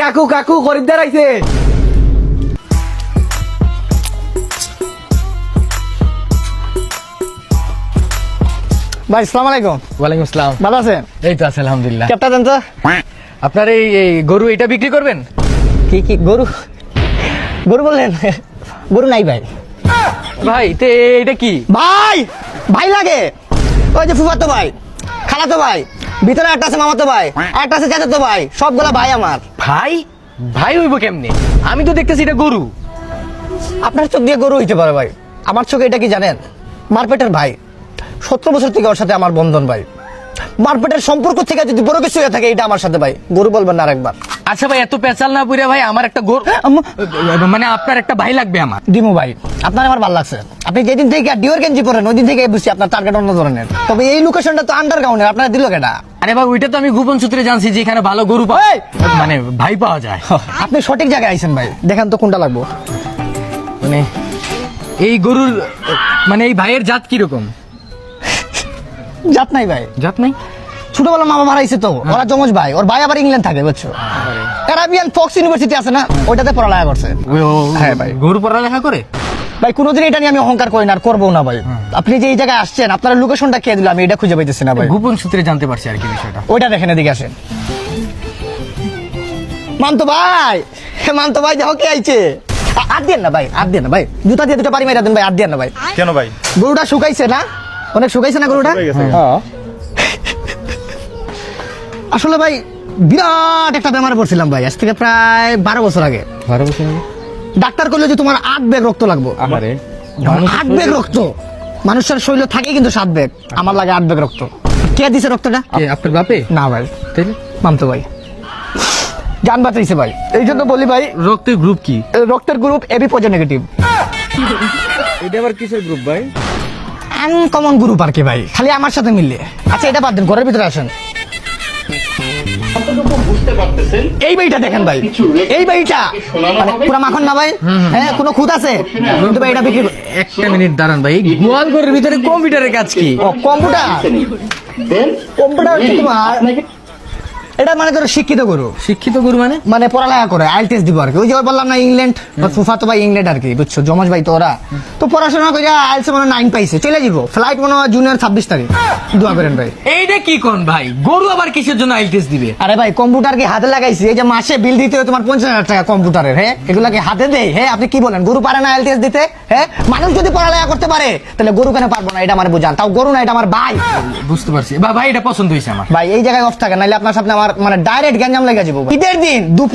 কাকু কাকু খরিদ্দার আইছে। ভাই আসসালামু আলাইকুম। ওয়ালাইকুম আসসালাম। ভালো আছেন? এই তো আছে আলহামদুলিল্লাহ। ক্যাপটা দেন তো। আপনার এই গরু এটা বিক্রি করবেন? কি গরু গরু বললেন? গরু নাই ভাই। ভাই এটা কি? ভাই ভাই লাগে ওই যে ফুফাতো ভাই, খালাতো ভাই, ভিতরে একটা আছে মামাতো ভাই, একটা আছে চাচাতো ভাই, সবগুলা ভাই আমার। ভাই ভাই হইব কেমনে? আমি তো দেখতেছি এটা গরু। আপনার চোখ দিয়ে গরু হইতে পারে ভাই, আমার চোখে এটা কি জানেন? মারপেটের ভাই। 17 বছর থেকে ওর সাথে আমার বন্ধন ভাই। মারপেটের সম্পর্ক থেকে যদি বড় কিছু হয়ে থাকে এটা আমার সাথে ভাই। গরু বলবেন না আরেকবার। আচ্ছা ভাই, এত পেঁচাল না পুরে ভাই, আমার একটা গরু মানে আপনার একটা ভাই লাগবে আমার। দিমু ভাই, আপনার আমার ভালো লাগছে। আপনি যেদিন থেকে ডিওর গেঞ্জি পরেন ওই দিন থেকে বুঝছি আপনার টার্গেট অন্য ধরনের। তবে এই লোকেশনটা তো আন্ডারগ্রাউন্ডের, আপনারা দিল কেটা? আরে ভাই ওইটা তো আমি গোপন সূত্রে জানছি যে এখানে ভালো গরু মানে ভাই পাওয়া যায়। আপনি সঠিক জায়গায় আইছেন ভাই, দেখেন তো কোনটা লাগবো। মানে এই গরুর মানে এই ভাইয়ের জাত কিরকম? জাত নাই ভাই, জাত নাই? ছোটবেলা মামা মারাইছে তো, ওরা জমজ ভাই। ওর ভাই আবার ইংল্যান্ড থাকে বুঝছো, ক্যারাবিয়ান ফক্স ইউনিভার্সিটি আছে না, ওইটাতে পড়ালেখা করছে। হ্যাঁ ভাই। গরু পড়ালেখা করে? ভাই কোনোদিন এটা নিয়ে আমি অহংকার করি না আর করবো না ভাই। আপনি যে এই জায়গায় আসছেন আপনার লোকেশনটা কে দিল আমি এটা খুঁজে পাইতেছি না ভাই। গোপন সূত্রে জানতে পারছি আর কি বিষয়টা। ওইটা দেখেন, এদিকে আসেন। মানতো ভাই, মানতো ভাই দেখো কে আইছে। আর দেন না ভাই, আর দেন না ভাই, জুতা দিয়ে দুটো পারি মেরা দেন ভাই, আর দেন না ভাই। কেন ভাই? গরুটা শুকাইছে না, অনেক শুকাইছে না গরুটা। হ্যাঁ। আসলে ভাই বিরাট একটা বেমারে পড়ছিলাম ভাই, আজ থেকে প্রায় 12 বছর আগে। 12 বছর আগে? ডাক্তার কইলো যে তোমার 8 ব্যাগ রক্ত লাগবে। আমারে 8 ব্যাগ রক্ত? মানুষের শরীরে থাকে কিন্তু 7 ব্যাগ, আমার লাগে 8 ব্যাগ রক্ত। কে দিছে রক্তটা? কে, আপনার বাপে? না ভাই, তাইলে মামতো ভাই জান বাঁচাইছে ভাই। এই জন্য বলি ভাই, রক্তের গ্রুপ কি? রক্তের গ্রুপ এবি পজিটিভ। এটা আবার কিসের গ্রুপ ভাই? আনকমন গ্রুপ আর কি ভাই, খালি আমার সাথে মিললে। আচ্ছা এটা বাদ দেন, ঘরের ভিতরে আসেন। এই বাড়িটা দেখেন ভাই, এই বাড়িটা মানে পুরা মাখন না ভাই? হ্যাঁ, কোনো খুঁত আছে কিন্তু ভাই এটা বিক্রি। একটা মিনিট দাঁড়ান ভাই, গোয়াল ঘরের ভিতরে কম্পিউটারের কাজ কি? ও কম্পিউটার, কম্পিউটার হচ্ছে তোমার এটা মানে ধরো শিক্ষিত গরু। শিক্ষিত গরু মানে? মানে পড়ালেখা করে আইএলটিএস দিব আর কি। ওই যে বললাম না ইংল্যান্ড, ফুফাতো ভাই ইংল্যান্ড আর কি বুঝছো, জমজ ভাই তো ওরা। তো পড়াশোনা করে আইএলটিএস মানে 9 পাইছে, চলে যাব। ফ্লাইট মনে হয় জুনিয়র 26 তারিখ, দোয়া করেন ভাই। এইটা কি কোন ভাই, গরু আবার কিসের জন্য আইটেস দিবে? আরে ভাই কম্পিউটার কি হাতে লাগাইছি, এই যে মাসে বিল দিতে হয় তোমার 50,000 টাকা কম্পিউটারের। হ্যাঁ, এগুলা কি হাতে দেয়? হ্যাঁ, আপনি কি বলেন গরু পারে না আইএলটিএস দিতে? হ্যাঁ, মানুষ যদি পড়ালেখা করতে পারে তাহলে গরু কেন পারবো না? এটা আমার বুঝান। তাও গরু না, এটা আমার ভাই। বুঝতে পারছি ভাই, এটা পছন্দ হয়েছে আমার। ভাই এই জায়গায় অফ থাকে, নাইলে আপনার সামনে আমার মানে ডাইরেক্ট গ্যাঞ্জাম লেগে যাবো। ঈদের দিন দুপুর